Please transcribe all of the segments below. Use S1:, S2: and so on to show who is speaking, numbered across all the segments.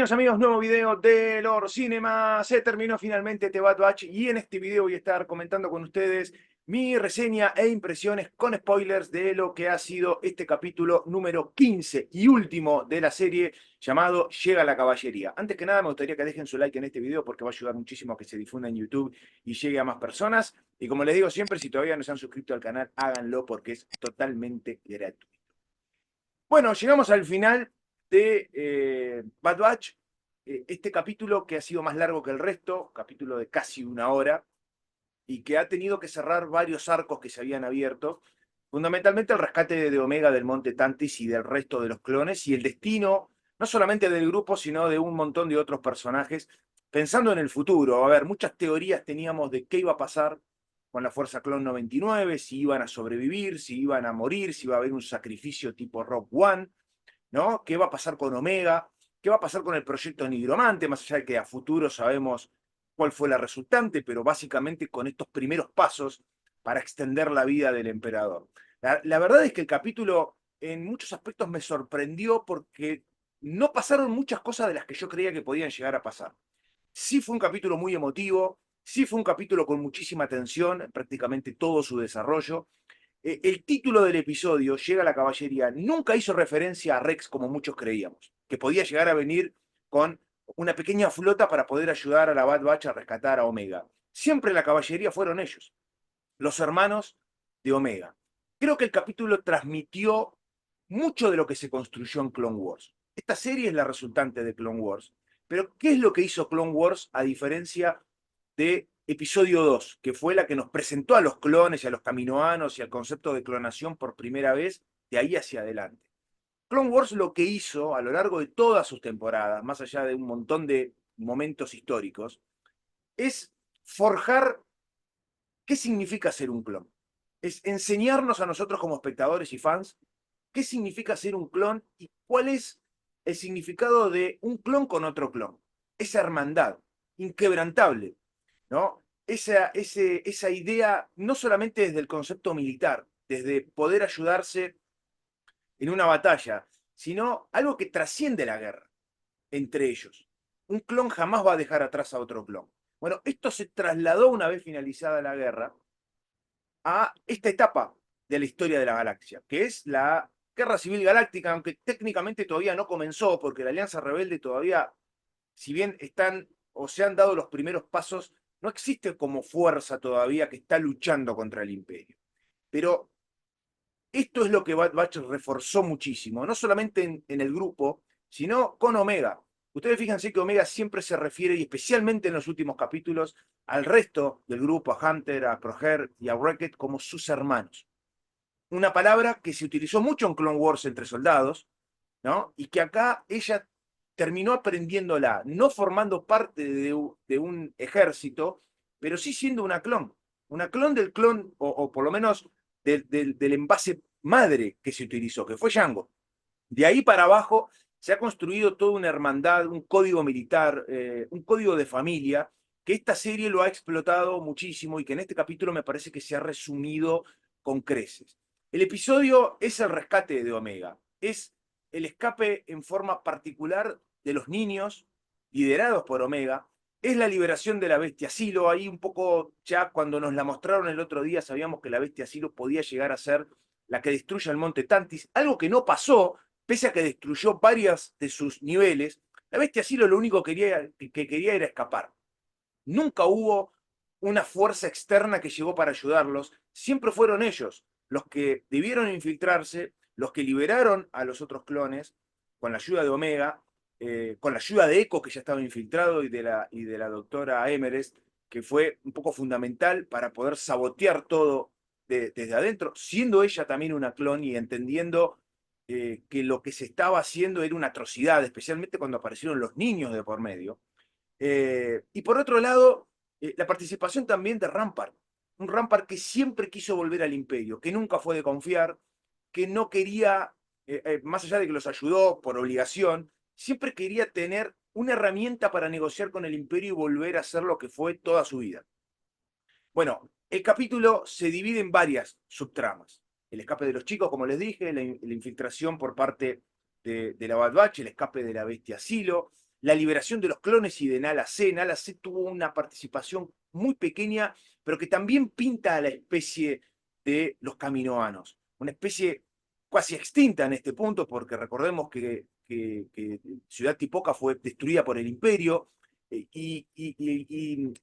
S1: Bienvenidos amigos, nuevo video de Lord Cinema. Se terminó finalmente The Bad Batch y en este video voy a estar comentando con ustedes mi reseña e impresiones con spoilers de lo que ha sido este capítulo número 15 y último de la serie llamado Llega la Caballería. Antes que nada me gustaría que dejen su like en este video porque va a ayudar muchísimo a que se difunda en YouTube y llegue a más personas. Y como les digo siempre, si todavía no se han suscrito al canal, háganlo porque es totalmente gratuito. Bueno, llegamos al final de Bad Batch, este capítulo que ha sido más largo que el resto, capítulo de casi una hora, y que ha tenido que cerrar varios arcos que se habían abierto, fundamentalmente el rescate de Omega del Monte Tantis y del resto de los clones, y el destino, no solamente del grupo, sino de un montón de otros personajes, pensando en el futuro. A ver, muchas teorías teníamos de qué iba a pasar con la Fuerza Clon 99, si iban a sobrevivir, si iban a morir, si iba a haber un sacrificio tipo Rogue One, ¿no? ¿Qué va a pasar con Omega? ¿Qué va a pasar con el proyecto Nigromante? Más allá de que a futuro sabemos cuál fue la resultante, pero básicamente con estos primeros pasos para extender la vida del emperador. La verdad es que el capítulo en muchos aspectos me sorprendió porque no pasaron muchas cosas de las que yo creía que podían llegar a pasar. Sí fue un capítulo muy emotivo, sí fue un capítulo con muchísima tensión, prácticamente todo su desarrollo. El título del episodio, Llega la Caballería, nunca hizo referencia a Rex como muchos creíamos, que podía llegar a venir con una pequeña flota para poder ayudar a la Bad Batch a rescatar a Omega. Siempre la caballería fueron ellos, los hermanos de Omega. Creo que el capítulo transmitió mucho de lo que se construyó en Clone Wars. Esta serie es la resultante de Clone Wars. Pero, ¿qué es lo que hizo Clone Wars a diferencia de episodio 2, que fue la que nos presentó a los clones y a los caminoanos y al concepto de clonación por primera vez de ahí hacia adelante? Clone Wars lo que hizo a lo largo de todas sus temporadas, más allá de un montón de momentos históricos, es forjar qué significa ser un clon. Es enseñarnos a nosotros como espectadores y fans qué significa ser un clon y cuál es el significado de un clon con otro clon. Esa hermandad inquebrantable, ¿no? Esa idea, no solamente desde el concepto militar, desde poder ayudarse en una batalla, sino algo que trasciende la guerra entre ellos. Un clon jamás va a dejar atrás a otro clon. Bueno, esto se trasladó una vez finalizada la guerra a esta etapa de la historia de la galaxia, que es la Guerra Civil Galáctica, aunque técnicamente todavía no comenzó, porque la Alianza Rebelde todavía, si bien están o se han dado los primeros pasos, no existe como fuerza todavía que está luchando contra el Imperio. Pero esto es lo que Bad Batch reforzó muchísimo, no solamente en el grupo, sino con Omega. Ustedes fíjense que Omega siempre se refiere, y especialmente en los últimos capítulos, al resto del grupo, a Hunter, a Kroger y a Wrecked como sus hermanos. Una palabra que se utilizó mucho en Clone Wars entre soldados, ¿no? Y que acá ella terminó aprendiéndola, no formando parte de un ejército, pero sí siendo una clon del clon, o por lo menos del envase madre que se utilizó, que fue Jango. De ahí para abajo se ha construido toda una hermandad, un código militar, un código de familia, que esta serie lo ha explotado muchísimo y que en este capítulo me parece que se ha resumido con creces. El episodio es el rescate de Omega, es el escape en forma particular de los niños liderados por Omega, es la liberación de la bestia Silo. Ahí un poco ya cuando nos la mostraron el otro día sabíamos que la bestia Silo podía llegar a ser la que destruye el monte Tantis, algo que no pasó, pese a que destruyó varias de sus niveles. La bestia Silo lo único que quería era escapar. Nunca hubo una fuerza externa que llegó para ayudarlos, siempre fueron ellos los que debieron infiltrarse, los que liberaron a los otros clones con la ayuda de Omega, con la ayuda de Echo, que ya estaba infiltrado, y de la doctora Emerest, que fue un poco fundamental para poder sabotear todo desde adentro, siendo ella también una clon y entendiendo que lo que se estaba haciendo era una atrocidad, especialmente cuando aparecieron los niños de por medio. Y por otro lado, la participación también de Rampart, un Rampart que siempre quiso volver al Imperio, que nunca fue de confiar, que no quería, más allá de que los ayudó por obligación, siempre quería tener una herramienta para negociar con el Imperio y volver a ser lo que fue toda su vida. Bueno, el capítulo se divide en varias subtramas. El escape de los chicos, como les dije, la infiltración por parte de la Bad Batch, el escape de la bestia Silo, la liberación de los clones y de Nala Se. Nala Se tuvo una participación muy pequeña, pero que también pinta a la especie de los caminoanos. Una especie casi extinta en este punto, porque recordemos que Ciudad Tipoca fue destruida por el Imperio, y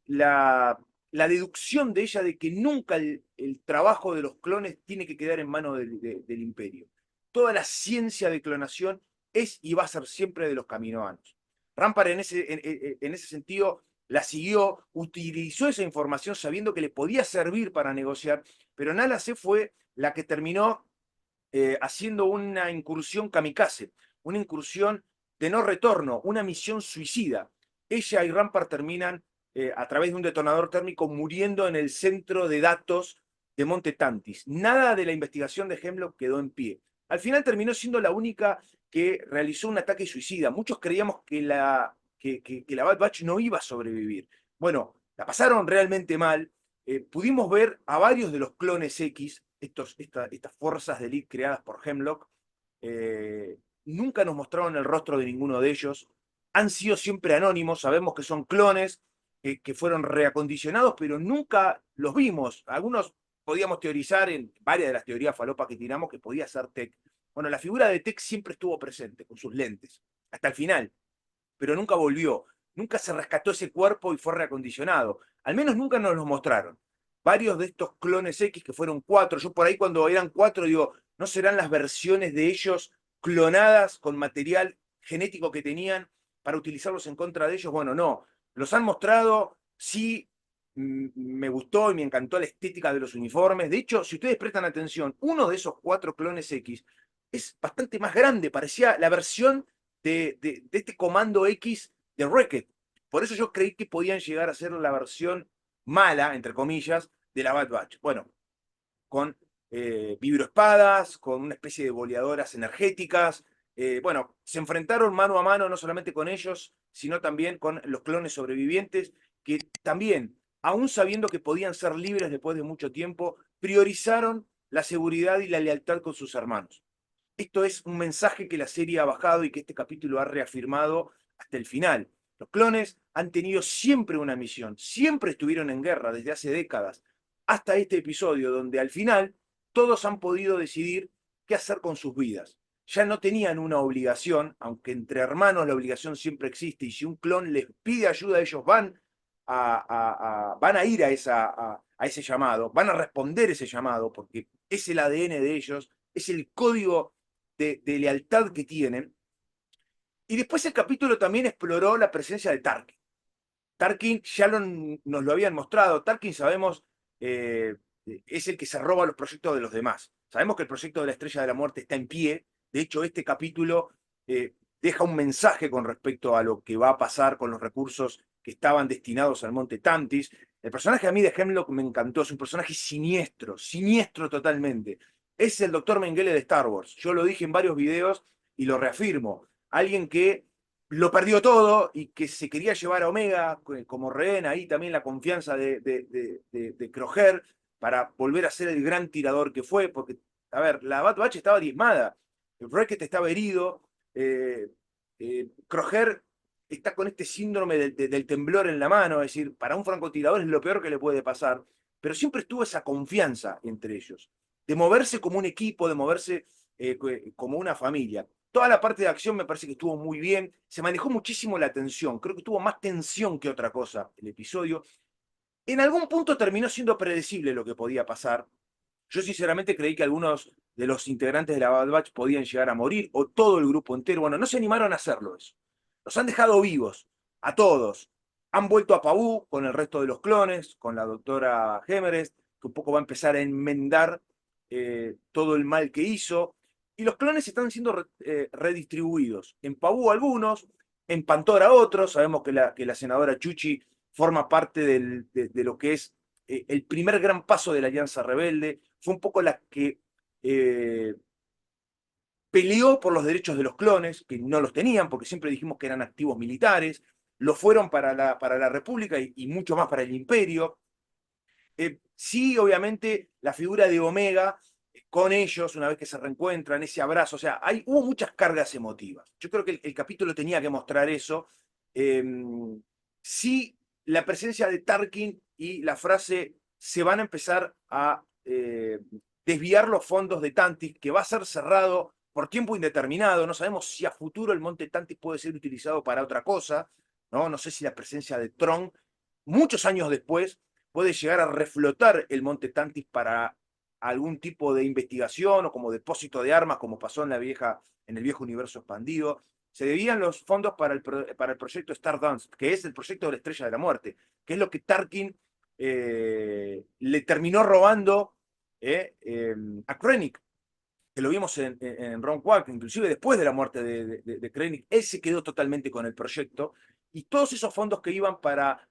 S1: la deducción de ella de que nunca el trabajo de los clones tiene que quedar en manos del Imperio. Toda la ciencia de clonación es y va a ser siempre de los caminoanos. Rampart en ese sentido la siguió, utilizó esa información sabiendo que le podía servir para negociar, pero Nala Se fue la que terminó haciendo una incursión kamikaze, una incursión de no retorno, una misión suicida. Ella y Rampart terminan a través de un detonador térmico muriendo en el centro de datos de Monte Tantis. Nada de la investigación de Hemlock quedó en pie. Al final terminó siendo la única que realizó un ataque suicida. Muchos creíamos que la Bad Batch no iba a sobrevivir. Bueno, la pasaron realmente mal. Pudimos ver a varios de los clones X, estas fuerzas de élite creadas por Hemlock. Nunca nos mostraron el rostro de ninguno de ellos. Han sido siempre anónimos, sabemos que son clones, que fueron reacondicionados, pero nunca los vimos. Algunos podíamos teorizar en varias de las teorías falopas que tiramos que podía ser Tech. Bueno, la figura de Tech siempre estuvo presente, con sus lentes, hasta el final, pero nunca volvió. Nunca se rescató ese cuerpo y fue reacondicionado. Al menos nunca nos lo mostraron. Varios de estos clones X, que fueron 4, yo por ahí cuando eran 4 digo, ¿no serán las versiones de ellos clonadas con material genético que tenían para utilizarlos en contra de ellos? Bueno, no. Los han mostrado, sí, me gustó y me encantó la estética de los uniformes. De hecho, si ustedes prestan atención, uno de esos 4 clones X es bastante más grande, parecía la versión de este comando X de Wrecked. Por eso yo creí que podían llegar a ser la versión mala, entre comillas, de la Bad Batch. Bueno, con vibroespadas, con una especie de boleadoras energéticas. Bueno, se enfrentaron mano a mano no solamente con ellos, sino también con los clones sobrevivientes, que también, aún sabiendo que podían ser libres después de mucho tiempo, priorizaron la seguridad y la lealtad con sus hermanos. Esto es un mensaje que la serie ha bajado y que este capítulo ha reafirmado hasta el final. Los clones han tenido siempre una misión, siempre estuvieron en guerra desde hace décadas, hasta este episodio donde al final todos han podido decidir qué hacer con sus vidas. Ya no tenían una obligación, aunque entre hermanos la obligación siempre existe, y si un clon les pide ayuda, ellos van a ir a ese llamado, van a responder ese llamado, porque es el ADN de ellos, es el código de lealtad que tienen. Y después el capítulo también exploró la presencia de Tarkin. Tarkin ya nos lo habían mostrado. Tarkin, sabemos, es el que se roba los proyectos de los demás. Sabemos que el proyecto de la Estrella de la Muerte está en pie. De hecho, este capítulo deja un mensaje con respecto a lo que va a pasar con los recursos que estaban destinados al Monte Tantis. El personaje a mí de Hemlock me encantó. Es un personaje siniestro, siniestro totalmente. Es el Dr. Mengele de Star Wars. Yo lo dije en varios videos y lo reafirmo. Alguien que lo perdió todo y que se quería llevar a Omega como rehén, ahí también la confianza de Kroger para volver a ser el gran tirador que fue, porque, a ver, la Bad Batch estaba diezmada, Wrecked estaba herido, Kroger está con este síndrome del temblor en la mano, es decir, para un francotirador es lo peor que le puede pasar, pero siempre estuvo esa confianza entre ellos, de moverse como un equipo, de moverse como una familia. Toda la parte de acción me parece que estuvo muy bien. Se manejó muchísimo la tensión. Creo que tuvo más tensión que otra cosa el episodio. En algún punto terminó siendo predecible lo que podía pasar. Yo sinceramente creí que algunos de los integrantes de la Bad Batch podían llegar a morir, o todo el grupo entero. Bueno, no se animaron a hacerlo eso. Los han dejado vivos, a todos. Han vuelto a Pabú con el resto de los clones, con la doctora Hemerest, que un poco va a empezar a enmendar todo el mal que hizo. Y los clones están siendo redistribuidos. En Pabú algunos, en Pantora otros. Sabemos que la senadora Chuchi forma parte de lo que es el primer gran paso de la Alianza Rebelde. Fue un poco la que peleó por los derechos de los clones, que no los tenían, porque siempre dijimos que eran activos militares, lo fueron para la República y mucho más para el Imperio. Sí, obviamente, la figura de Omega con ellos, una vez que se reencuentran, ese abrazo, o sea, hubo muchas cargas emotivas. Yo creo que el capítulo tenía que mostrar eso, sí la presencia de Tarkin y la frase se van a empezar a desviar los fondos de Tantis, que va a ser cerrado por tiempo indeterminado. No sabemos si a futuro el monte Tantis puede ser utilizado para otra cosa, ¿no? No sé si la presencia de Tron, muchos años después, puede llegar a reflotar el monte Tantis para algún tipo de investigación o como depósito de armas, como pasó en el viejo universo expandido. Se debían los fondos para el proyecto Stardust, que es el proyecto de la Estrella de la Muerte, que es lo que Tarkin le terminó robando a Krennic, que lo vimos en Round One, inclusive después de la muerte de Krennic, él se quedó totalmente con el proyecto, y todos esos fondos que iban para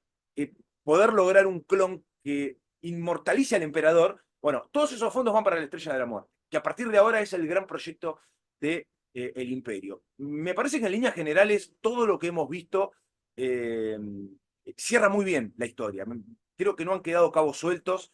S1: poder lograr un clon que inmortalice al emperador, bueno, todos esos fondos van para la Estrella de la Muerte, que a partir de ahora es el gran proyecto de el Imperio. Me parece que en líneas generales todo lo que hemos visto eh, cierra muy bien la historia. Creo que no han quedado cabos sueltos.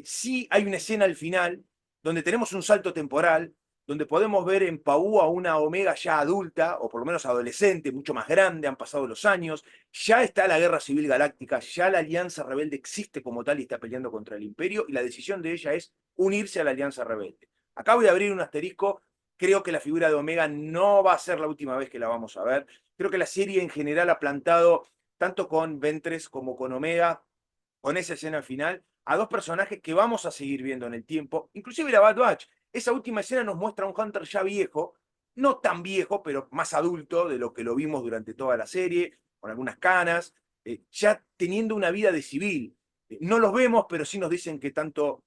S1: Sí hay una escena al final donde tenemos un salto temporal, donde podemos ver en Paú a una Omega ya adulta, o por lo menos adolescente, mucho más grande, han pasado los años, ya está la Guerra Civil Galáctica, ya la Alianza Rebelde existe como tal y está peleando contra el Imperio, y la decisión de ella es unirse a la Alianza Rebelde. Acá voy a abrir un asterisco, creo que la figura de Omega no va a ser la última vez que la vamos a ver, creo que la serie en general ha plantado, tanto con Ventress como con Omega, con esa escena final, a dos personajes que vamos a seguir viendo en el tiempo, inclusive la Bad Batch. Esa última escena nos muestra a un Hunter ya viejo, no tan viejo, pero más adulto de lo que lo vimos durante toda la serie, con algunas canas, ya teniendo una vida de civil. No los vemos, pero sí nos dicen que tanto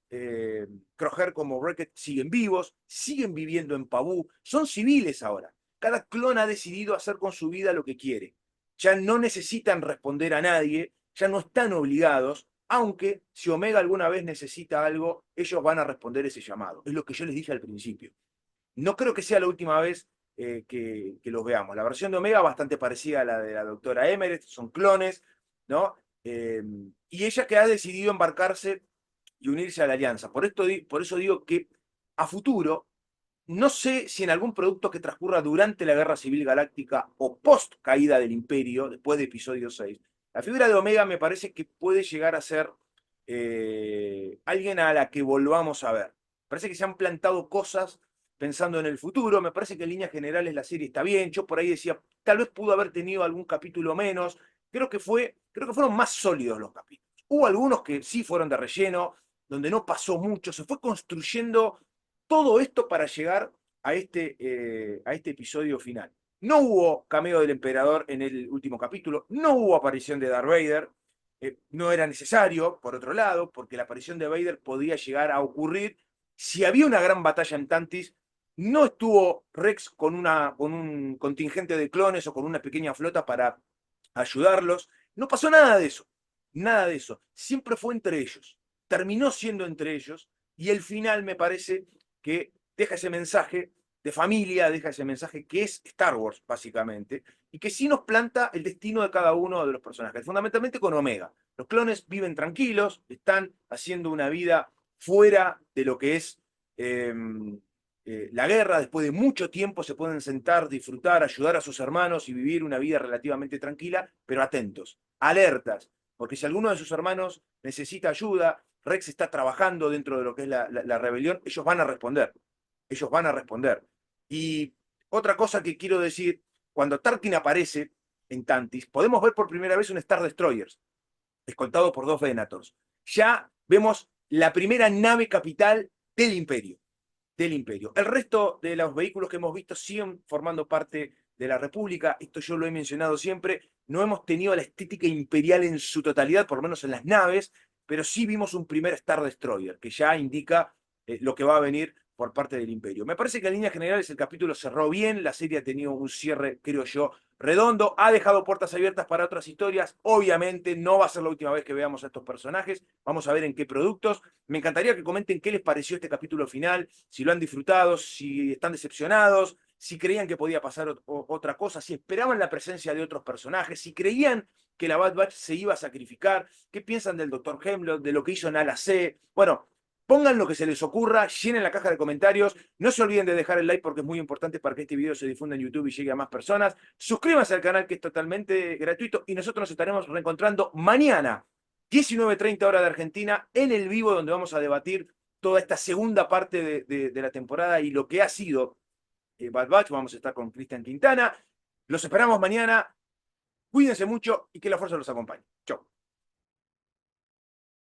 S1: Kroger como Wrecked siguen vivos, siguen viviendo en Pabú, son civiles ahora. Cada clon ha decidido hacer con su vida lo que quiere. Ya no necesitan responder a nadie, ya no están obligados, aunque si Omega alguna vez necesita algo, ellos van a responder ese llamado. Es lo que yo les dije al principio. No creo que sea la última vez que los veamos. La versión de Omega bastante parecida a la de la doctora Emmerich, son clones, ¿no? Y ella que ha decidido embarcarse y unirse a la alianza. Por eso digo que a futuro, no sé si en algún producto que transcurra durante la Guerra Civil Galáctica o post caída del Imperio, después de episodio 6, la figura de Omega me parece que puede llegar a ser alguien a la que volvamos a ver. Parece que se han plantado cosas pensando en el futuro, me parece que en líneas generales la serie está bien, yo por ahí decía, tal vez pudo haber tenido algún capítulo menos, creo que fueron más sólidos los capítulos. Hubo algunos que sí fueron de relleno, donde no pasó mucho, se fue construyendo todo esto para llegar a este episodio final. No hubo cameo del emperador en el último capítulo, no hubo aparición de Darth Vader, no era necesario, por otro lado, porque la aparición de Vader podía llegar a ocurrir si había una gran batalla en Tantis. No estuvo Rex con un contingente de clones o con una pequeña flota para ayudarlos. No pasó nada de eso. Nada de eso. Siempre fue entre ellos. Terminó siendo entre ellos. Y el final me parece que deja ese mensaje de familia, deja ese mensaje que es Star Wars, básicamente, y que sí nos planta el destino de cada uno de los personajes, fundamentalmente con Omega. Los clones viven tranquilos, están haciendo una vida fuera de lo que es la guerra, después de mucho tiempo se pueden sentar, disfrutar, ayudar a sus hermanos y vivir una vida relativamente tranquila, pero atentos, alertas, porque si alguno de sus hermanos necesita ayuda, Rex está trabajando dentro de lo que es la rebelión, ellos van a responder, ellos van a responder. Y otra cosa que quiero decir, cuando Tarkin aparece en Tantis, podemos ver por primera vez un Star Destroyer, escoltado por dos Venators. Ya vemos la primera nave capital del Imperio del Imperio. El resto de los vehículos que hemos visto siguen formando parte de la República. Esto yo lo he mencionado siempre. No hemos tenido la estética imperial en su totalidad, por lo menos en las naves, pero sí vimos un primer Star Destroyer, que ya indica lo que va a venir por parte del Imperio. Me parece que en líneas generales el capítulo cerró bien, la serie ha tenido un cierre, creo yo, redondo, ha dejado puertas abiertas para otras historias. Obviamente no va a ser la última vez que veamos a estos personajes, vamos a ver en qué productos. Me encantaría que comenten qué les pareció este capítulo final, si lo han disfrutado, si están decepcionados, si creían que podía pasar otra cosa, si esperaban la presencia de otros personajes, si creían que la Bad Batch se iba a sacrificar, qué piensan del Dr. Hemlock, de lo que hizo en Ala C. Bueno, Pongan lo que se les ocurra, llenen la caja de comentarios. No se olviden de dejar el like porque es muy importante para que este video se difunda en YouTube y llegue a más personas. Suscríbanse al canal que es totalmente gratuito y nosotros nos estaremos reencontrando mañana, 19:30 hora de Argentina, en el vivo donde vamos a debatir toda esta segunda parte de la temporada y lo que ha sido Bad Batch. Vamos a estar con Cristian Quintana. Los esperamos mañana. Cuídense mucho y que la fuerza los acompañe. Chau.